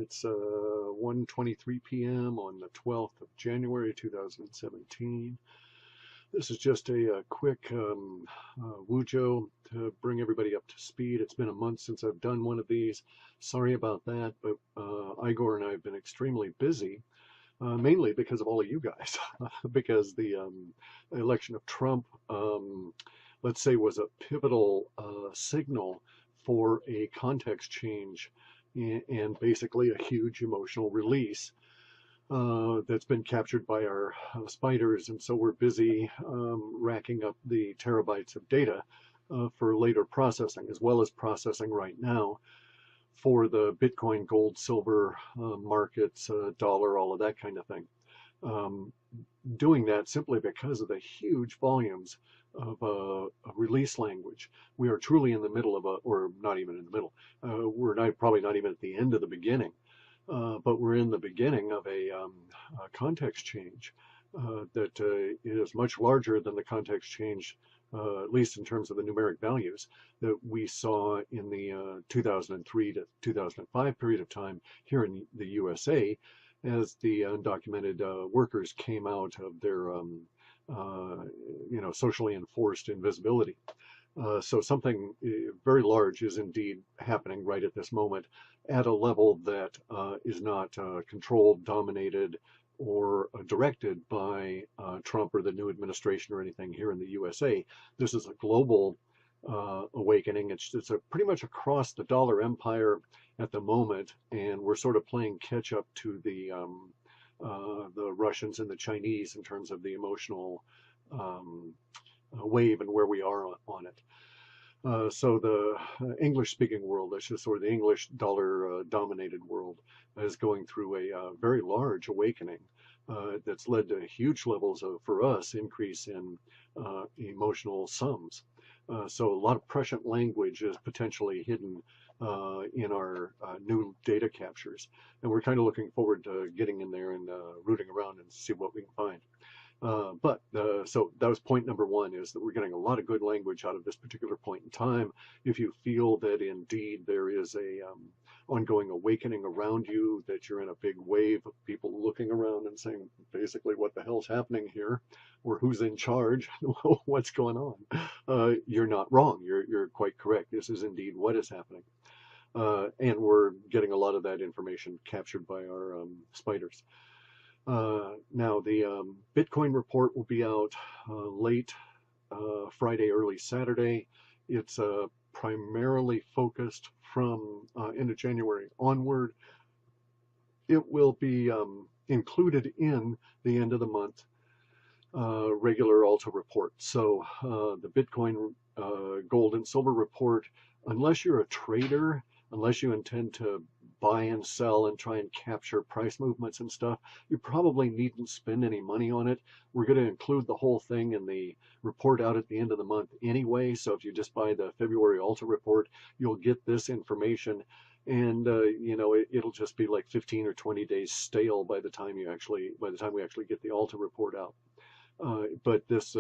It's 1:23 p.m. on the 12th of January 2017. This is just a quick Wujo to bring everybody up to speed. It's been a month since I've done one of these. Sorry about that, but Igor and I have been extremely busy, mainly because of all of you guys, because the election of Trump, let's say, was a pivotal signal for a context change and basically a huge emotional release that's been captured by our spiders. And so we're busy racking up the terabytes of data for later processing, as well as processing right now for the Bitcoin, gold, silver markets, dollar, all of that kind of thing. Doing that simply because of the huge volumes of release language. We are truly in the middle of or not even in the middle. We're probably not even at the end of the beginning, but we're in the beginning of a context change that is much larger than the context change, at least in terms of the numeric values that we saw in the 2003 to 2005 period of time here in the USA, as the undocumented workers came out of their socially enforced invisibility. So something very large is indeed happening right at this moment at a level that is not controlled, dominated, or directed by Trump or the new administration or anything here in the USA. This is a global awakening. It's pretty much across the dollar empire at the moment, and we're sort of playing catch up to the Russians and the Chinese in terms of the emotional wave and where we are on it. So the English-speaking world, or the English dollar-dominated world, is going through a very large awakening that's led to huge levels of, for us, increase in emotional sums. So a lot of prescient language is potentially hidden in our new data captures. And we're kind of looking forward to getting in there and rooting around and see what we can find. So that was point number one, is that we're getting a lot of good language out of this particular point in time. If you feel that indeed there is a ongoing awakening around you, that you're in a big wave of people looking around and saying, basically, what the hell's happening here, or who's in charge, what's going on, you're not wrong. You're quite correct. This is indeed what is happening. And we're getting a lot of that information captured by our spiders. Now, the Bitcoin report will be out late Friday, early Saturday. It's primarily focused from end of January onward. It will be included in the end of the month regular Alta report. So the Bitcoin, gold, and silver report, unless you're a trader, unless you intend to buy and sell and try and capture price movements and stuff, you probably needn't spend any money on it. We're going to include the whole thing in the report out at the end of the month anyway. So if you just buy the February Alta report, you'll get this information. And it'll just be like 15 or 20 days stale by the time we actually get the Alta report out. But this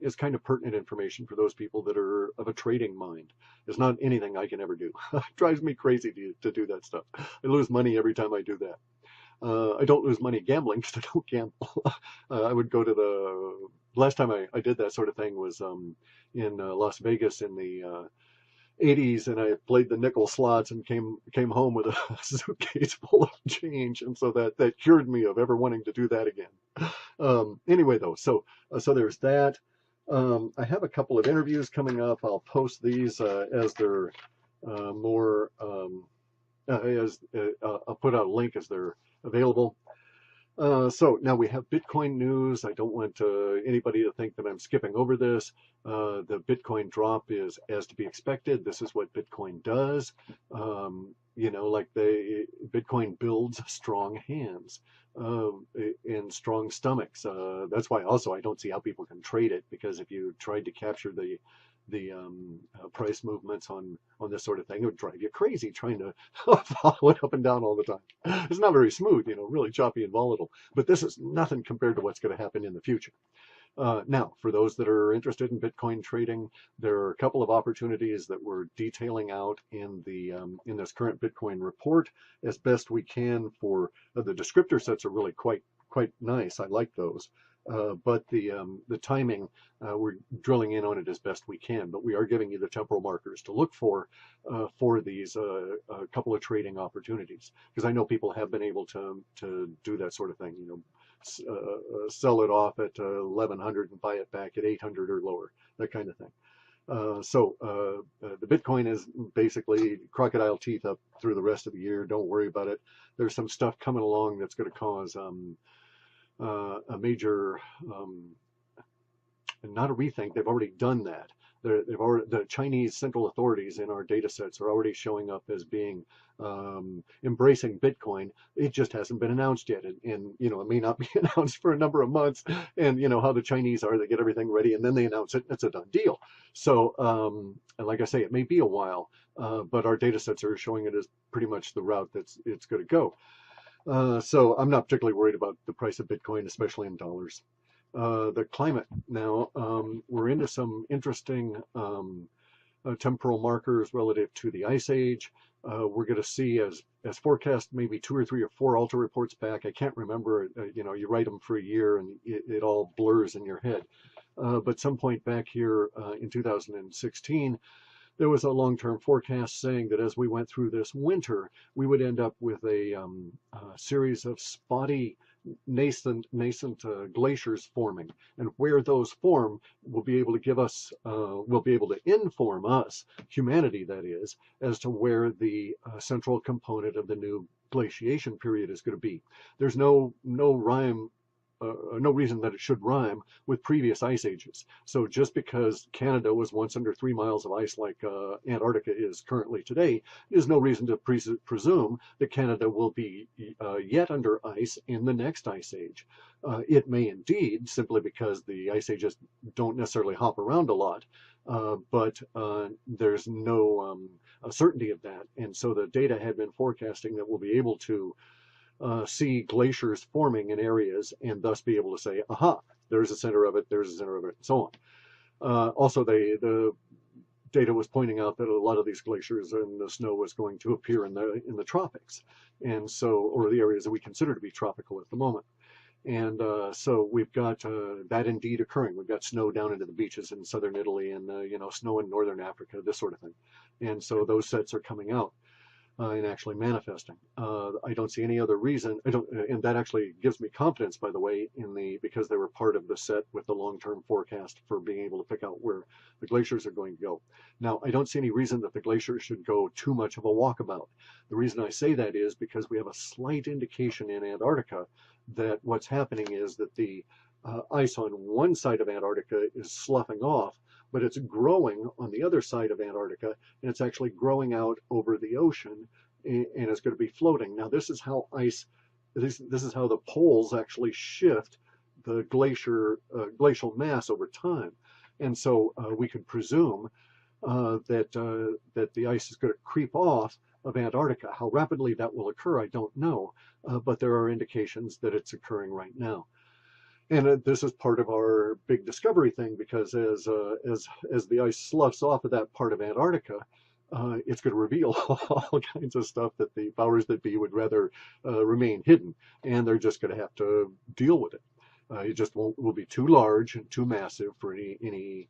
is kind of pertinent information for those people that are of a trading mind. It's not anything I can ever do. It drives me crazy to do that stuff. I lose money every time I do that. I don't lose money gambling because I don't gamble. I would go to the last time I did that sort of thing was in Las Vegas in the 80s, and I played the nickel slots and came home with a suitcase full of change, and so that cured me of ever wanting to do that again. Anyway, though, so there's that. I have a couple of interviews coming up. I'll post these as they're more I'll put out a link as they're available. So now we have Bitcoin news. I don't want anybody to think that I'm skipping over this. The Bitcoin drop is as to be expected. This is what Bitcoin does. Like Bitcoin builds strong hands and strong stomachs. That's why also I don't see how people can trade it, because if you tried to capture the price movements on this sort of thing, it would drive you crazy trying to follow it up and down all the time. It's not very smooth, really choppy and volatile. But this is nothing compared to what's going to happen in the future. Now, for those that are interested in Bitcoin trading, there are a couple of opportunities that we're detailing out in this current Bitcoin report as best we can. For the descriptor sets are really quite nice. I like those. But the timing, we're drilling in on it as best we can. But we are giving you the temporal markers to look for these couple of trading opportunities, because I know people have been able to do that sort of thing. Sell it off at 1100 and buy it back at 800 or lower, that kind of thing. The Bitcoin is basically crocodile teeth up through the rest of the year. Don't worry about it. There's some stuff coming along that's going to cause a major, not a rethink. They've already done that. The Chinese central authorities in our data sets are already showing up as being embracing Bitcoin. It just hasn't been announced yet, and it may not be announced for a number of months. And you know how the Chinese are; they get everything ready and then they announce it. It's a done deal. So, and like I say, it may be a while, but our data sets are showing it as pretty much the route it's going to go. So I'm not particularly worried about the price of Bitcoin, especially in dollars. The climate now, we're into some interesting temporal markers relative to the ice age. We're going to see, as forecast, maybe 2 or 3 or 4 Alta reports back. I can't remember. You write them for a year and it all blurs in your head. But some point back here in 2016, there was a long-term forecast saying that as we went through this winter, we would end up with a series of spotty nascent glaciers forming, and where those form will be able to give us, will be able to inform us, humanity that is, as to where the central component of the new glaciation period is going to be. There's no rhyme. No reason that it should rhyme with previous ice ages. So just because Canada was once under 3 miles of ice like Antarctica is currently today, is no reason to presume that Canada will be yet under ice in the next ice age. It may indeed, simply because the ice ages don't necessarily hop around a lot, but there's no certainty of that. And so the data had been forecasting that we'll be able to see glaciers forming in areas and thus be able to say, aha, there's a center of it, there's a center of it, and so on. Also, the data was pointing out that a lot of these glaciers and the snow was going to appear in the tropics, and so, or the areas that we consider to be tropical at the moment. And so we've got that indeed occurring. We've got snow down into the beaches in southern Italy, and snow in northern Africa, this sort of thing. And so those sets are coming out and actually manifesting. I don't see any other reason. And that actually gives me confidence, by the way, because they were part of the set with the long-term forecast for being able to pick out where the glaciers are going to go. Now, I don't see any reason that the glaciers should go too much of a walkabout. The reason I say that is because we have a slight indication in Antarctica that what's happening is that the ice on one side of Antarctica is sloughing off, but it's growing on the other side of Antarctica, and it's actually growing out over the ocean, and it's going to be floating. Now, this is how this is how the poles actually shift the glacial mass over time. And so we could presume that the ice is going to creep off of Antarctica. How rapidly that will occur, I don't know, but there are indications that it's occurring right now. And this is part of our big discovery thing, because as the ice sloughs off of that part of Antarctica, it's going to reveal all kinds of stuff that the powers that be would rather remain hidden, and they're just going to have to deal with it. It just will be too large and too massive for any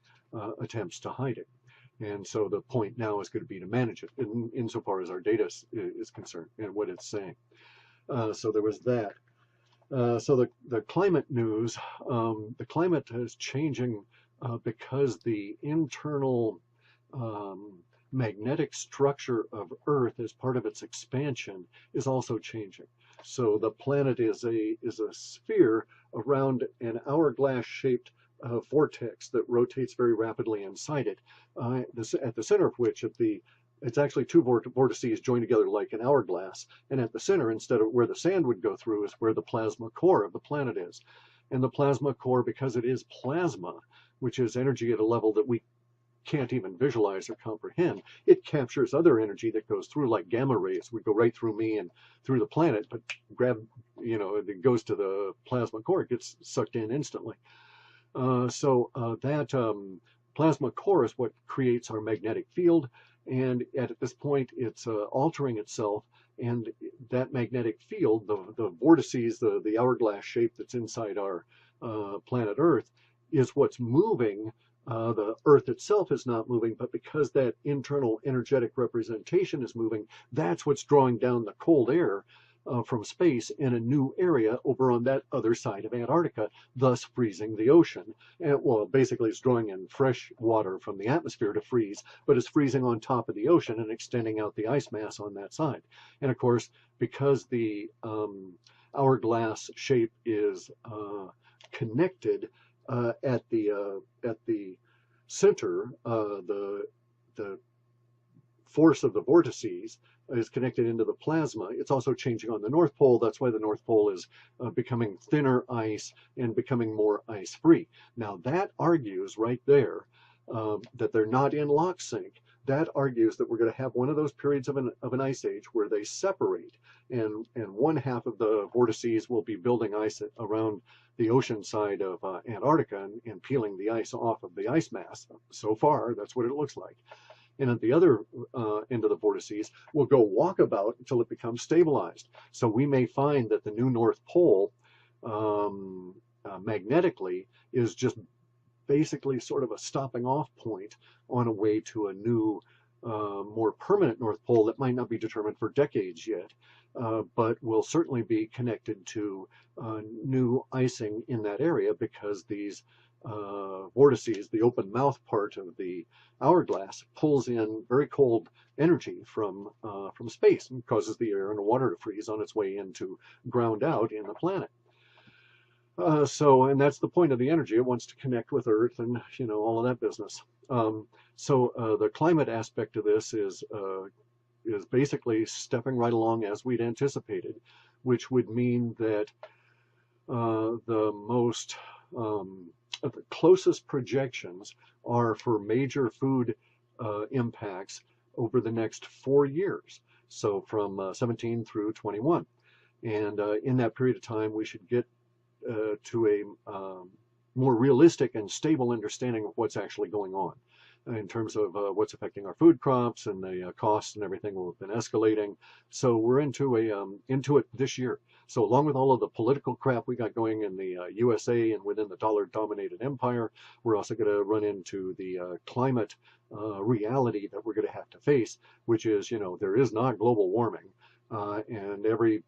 attempts to hide it. And so the point now is going to be to manage it, insofar as our data is concerned and what it's saying. So there was that. So the climate news, the climate is changing because the internal magnetic structure of Earth as part of its expansion is also changing. So the planet is a sphere around an hourglass-shaped vortex that rotates very rapidly inside it, at the center of which, it's actually two vortices joined together like an hourglass, and at the center, instead of where the sand would go through, is where the plasma core of the planet is. And the plasma core, because it is plasma, which is energy at a level that we can't even visualize or comprehend, it captures other energy that goes through, like gamma rays would go right through me and through the planet, but it goes to the plasma core, it gets sucked in instantly. That plasma core is what creates our magnetic field, and at this point, it's altering itself, and that magnetic field, the vortices, the hourglass shape that's inside our planet Earth, is what's moving. The Earth itself is not moving, but because that internal energetic representation is moving, that's what's drawing down the cold air from space in a new area over on that other side of Antarctica, thus freezing the ocean. And, well, basically, it's drawing in fresh water from the atmosphere to freeze, but it's freezing on top of the ocean and extending out the ice mass on that side. And of course, because the hourglass shape is connected at the center, the force of the vortices is connected into the plasma. It's also changing on the North Pole. That's why the North Pole is becoming thinner ice and becoming more ice-free. Now that argues right there that they're not in lock sync. That argues that we're going to have one of those periods of an ice age where they separate, and one half of the vortices will be building ice around the ocean side of Antarctica and peeling the ice off of the ice mass. So far, that's what it looks like. And at the other end of the vortices, will go walkabout until it becomes stabilized. So we may find that the new North Pole magnetically is just basically sort of a stopping off point on a way to a new, more permanent North Pole that might not be determined for decades yet, but will certainly be connected to new icing in that area, because these vortices, the open mouth part of the hourglass, pulls in very cold energy from space and causes the air and the water to freeze on its way into ground out in the planet. And that's the point of the energy. It wants to connect with Earth and, all of that business. The climate aspect of this is basically stepping right along as we'd anticipated, which would mean that the closest projections are for major food impacts over the next 4 years. So from 17 through 21. And in that period of time, we should get to a more realistic and stable understanding of what's actually going on in terms of what's affecting our food crops, and the costs and everything will have been escalating. So we're into it this year. So along with all of the political crap we got going in the USA and within the dollar-dominated empire, we're also going to run into the climate reality that we're going to have to face, which is, there is not global warming. And every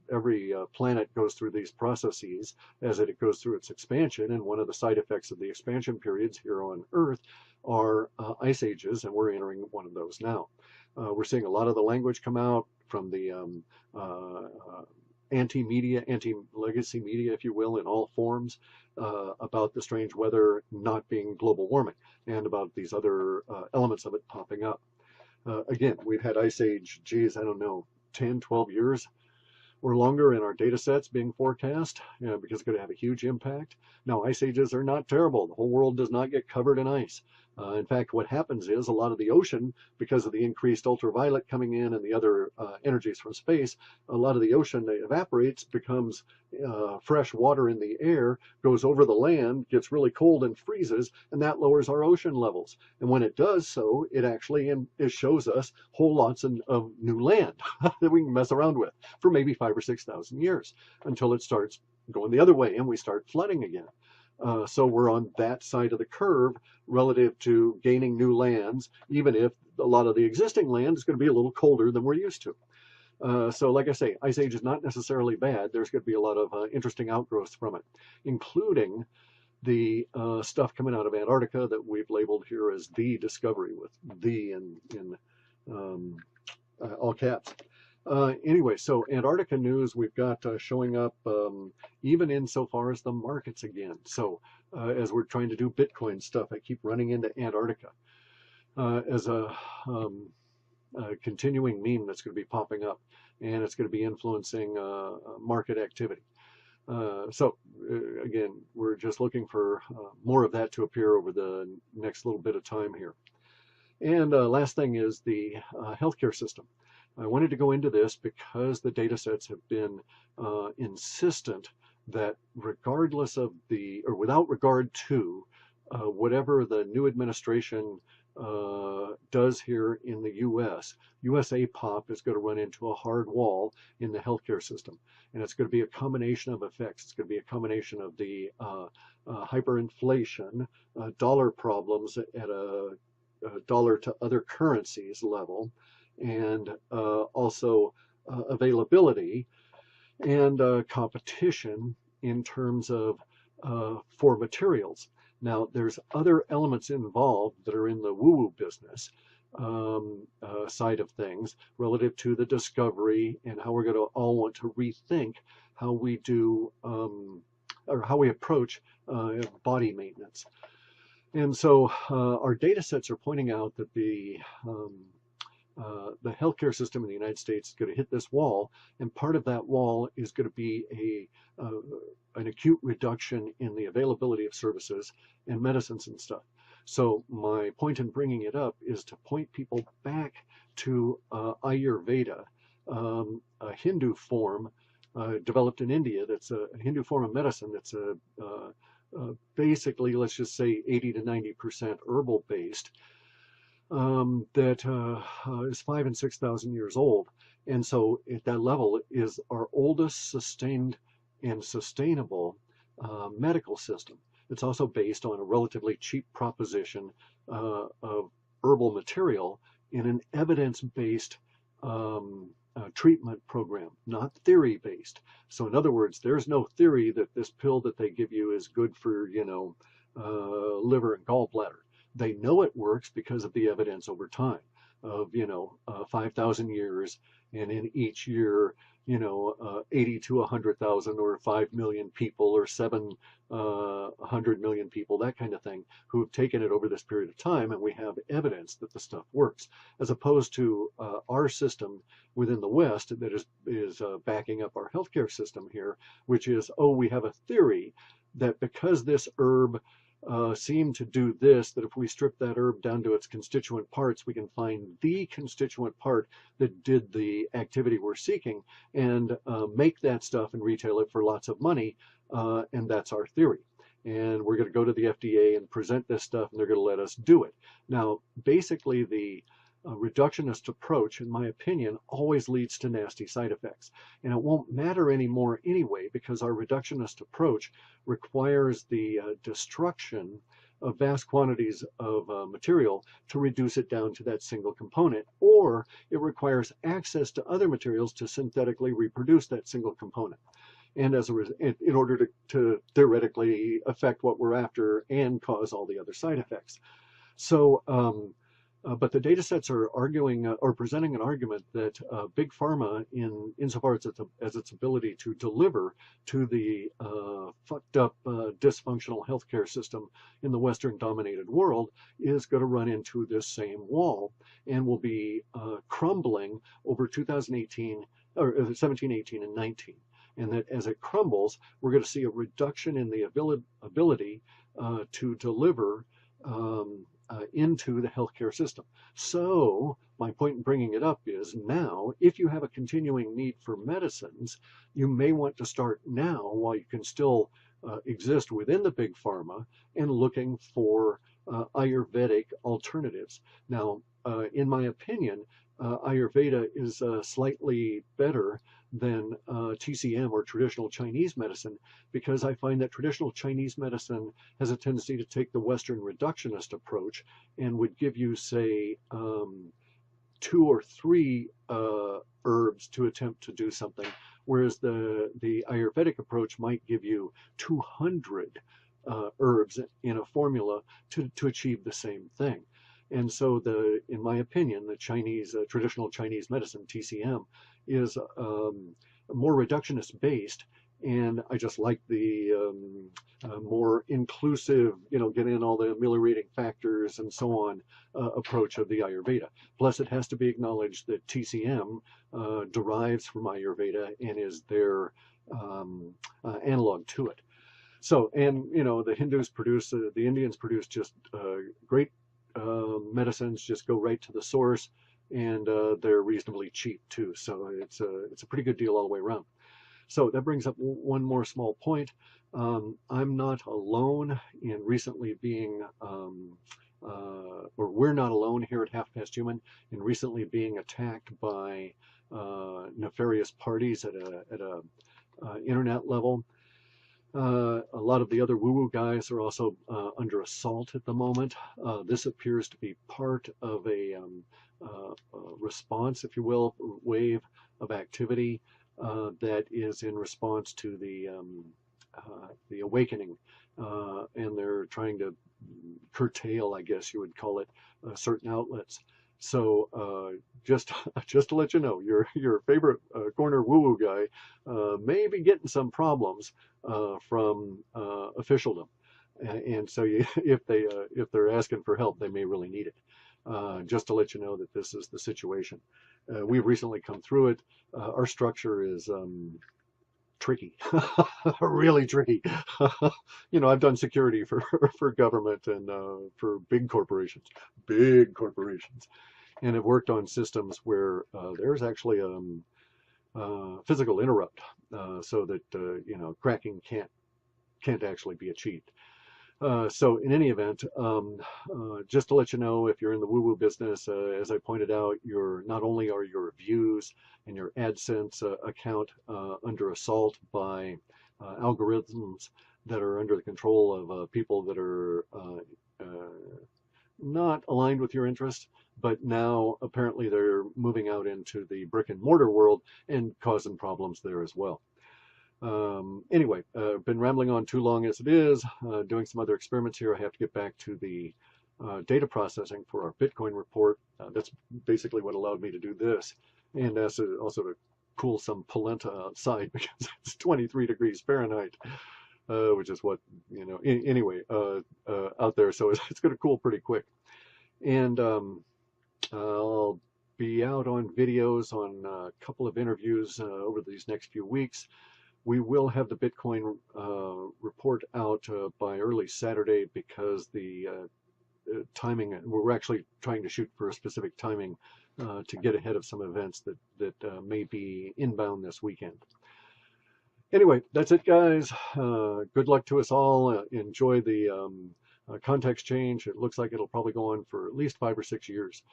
planet goes through these processes as it goes through its expansion, and one of the side effects of the expansion periods here on Earth are ice ages, and we're entering one of those now. We're seeing a lot of the language come out from the anti-legacy media, if you will, in all forms, about the strange weather not being global warming, and about these other elements of it popping up. Again, we've had ice age, geez, I don't know, 10, 12 years or longer in our data sets being forecast, because it's going to have a huge impact. Now, ice ages are not terrible. The whole world does not get covered in ice. In fact, what happens is a lot of the ocean, because of the increased ultraviolet coming in and the other energies from space, a lot of the ocean evaporates, becomes fresh water in the air, goes over the land, gets really cold and freezes, and that lowers our ocean levels. And when it does so, it actually it shows us whole lots of new land that we can mess around with for maybe 5,000 or 6,000 years, until it starts going the other way and we start flooding again. So we're on that side of the curve relative to gaining new lands, even if a lot of the existing land is going to be a little colder than we're used to. So like I say, ice age is not necessarily bad. There's going to be a lot of interesting outgrowths from it, including the stuff coming out of Antarctica that we've labeled here as the discovery, with the in all caps. Anyway, so Antarctica news we've got showing up even insofar as the markets again. So as we're trying to do Bitcoin stuff, I keep running into Antarctica as a continuing meme that's going to be popping up, and it's going to be influencing market activity. Again, we're just looking for more of that to appear over the next little bit of time here. And last thing is the healthcare system. I wanted to go into this because the data sets have been insistent that regardless of or without regard to whatever the new administration does here in the U.S., USAPOP is going to run into a hard wall in the healthcare system. And it's going to be a combination of effects. It's going to be a combination of the hyperinflation, dollar problems at a dollar to other currencies level, and also availability and competition in terms of for materials. Now, there's other elements involved that are in the woo-woo business side of things relative to the discovery and how we're going to all want to rethink how we do or how we approach body maintenance. And so our data sets are pointing out that the healthcare system in the United States is going to hit this wall, and part of that wall is going to be an acute reduction in the availability of services and medicines and stuff. So my point in bringing it up is to point people back to Ayurveda, a Hindu form developed in India. That's a Hindu form of medicine that's basically, let's just say 80 to 90% herbal based, that is 5,000 and 6,000 years old. And so at that level is our oldest sustained and sustainable medical system. It's also based on a relatively cheap proposition of herbal material in an evidence-based treatment program, not theory-based. So in other words, there's no theory that this pill that they give you is good for, liver and gallbladder. They know it works because of the evidence over time of, 5,000 years, and in each year, 80 to 100,000 or 5 million people or 700 million people, that kind of thing, who have taken it over this period of time, and we have evidence that the stuff works, as opposed to our system within the West that is backing up our healthcare system here, which is, we have a theory that because this herb seem to do this, that if we strip that herb down to its constituent parts, we can find the constituent part that did the activity we're seeking and make that stuff and retail it for lots of money. And that's our theory. And we're going to go to the FDA and present this stuff, and they're going to let us do it. Now, basically, the reductionist approach, in my opinion, always leads to nasty side effects. And it won't matter anymore anyway, because our reductionist approach requires the destruction of vast quantities of material to reduce it down to that single component, or it requires access to other materials to synthetically reproduce that single component. And as a result, in order to theoretically affect what we're after and cause all the other side effects. So, but the data sets are arguing or presenting an argument that big pharma, insofar as its ability to deliver to the fucked up, dysfunctional healthcare system in the Western dominated world, is going to run into this same wall and will be crumbling over 2018 or 17, 18, and 19. And that as it crumbles, we're going to see a reduction in the ability to deliver into the healthcare system. So my point in bringing it up is, now, if you have a continuing need for medicines, you may want to start now while you can still exist within the big pharma and looking for Ayurvedic alternatives. Now, in my opinion, Ayurveda is slightly better than TCM or traditional Chinese medicine, because I find that traditional Chinese medicine has a tendency to take the Western reductionist approach and would give you, say, 2 or 3 herbs to attempt to do something, whereas the Ayurvedic approach might give you 200 herbs in a formula to achieve the same thing. And so, in my opinion, the Chinese traditional Chinese medicine, TCM, is more reductionist based, and I just like the more inclusive, get in all the ameliorating factors and so on approach of the Ayurveda. Plus, it has to be acknowledged that TCM derives from Ayurveda and is their analog to it. So, and the Hindus produce, the Indians produce just great medicines, just go right to the source, and they're reasonably cheap too. So it's a pretty good deal all the way around. So that brings up one more small point. I'm not alone in recently being, or we're not alone here at Half Past Human in recently being attacked by nefarious parties at a internet level. A lot of the other woo-woo guys are also under assault at the moment. This appears to be part of a response, if you will, wave of activity that is in response to the awakening, and they're trying to curtail, I guess you would call it, certain outlets. So just just to let you know, your favorite corner woo-woo guy may be getting some problems from officialdom, and so if they're asking for help, they may really need it. Just to let you know that this is the situation. We've recently come through it. Our structure is tricky, really tricky. You know, I've done security for government and for big corporations, and have worked on systems where there's actually physical interrupt, so that you know, cracking can't actually be achieved. So in any event, just to let you know, if you're in the woo-woo business, as I pointed out, not only are your views and your AdSense account under assault by algorithms that are under the control of people that are not aligned with your interests, but now apparently they're moving out into the brick and mortar world and causing problems there as well. Anyway, been rambling on too long as it is, doing some other experiments here. I have to get back to the data processing for our Bitcoin report. That's basically what allowed me to do this. And also to cool some polenta outside because it's 23 degrees Fahrenheit, which is what, you know, anyway, out there. So it's going to cool pretty quick. And I'll be out on videos on a couple of interviews over these next few weeks. We will have the Bitcoin report out by early Saturday because the timing, we're actually trying to shoot for a specific timing to get ahead of some events that may be inbound this weekend. Anyway, that's it, guys. Good luck to us all. Enjoy the context change. It looks like it'll probably go on for at least 5 or 6 years,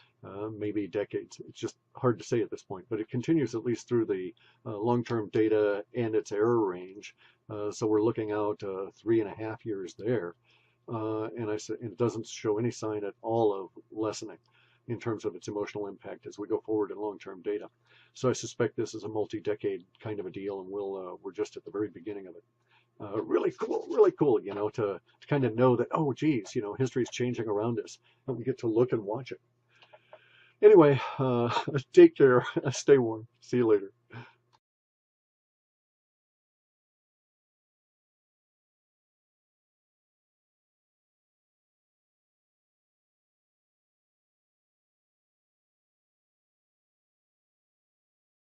maybe decades. It's just hard to say at this point, but it continues at least through the long-term data and its error range. So we're looking out 3.5 years there, and it doesn't show any sign at all of lessening in terms of its emotional impact as we go forward in long-term data. So I suspect this is a multi-decade kind of a deal, and we're just at the very beginning of it. Really cool, you know, to kind of know that, oh, geez, you know, history is changing around us, and we get to look and watch it. Anyway, take care, stay warm, see you later.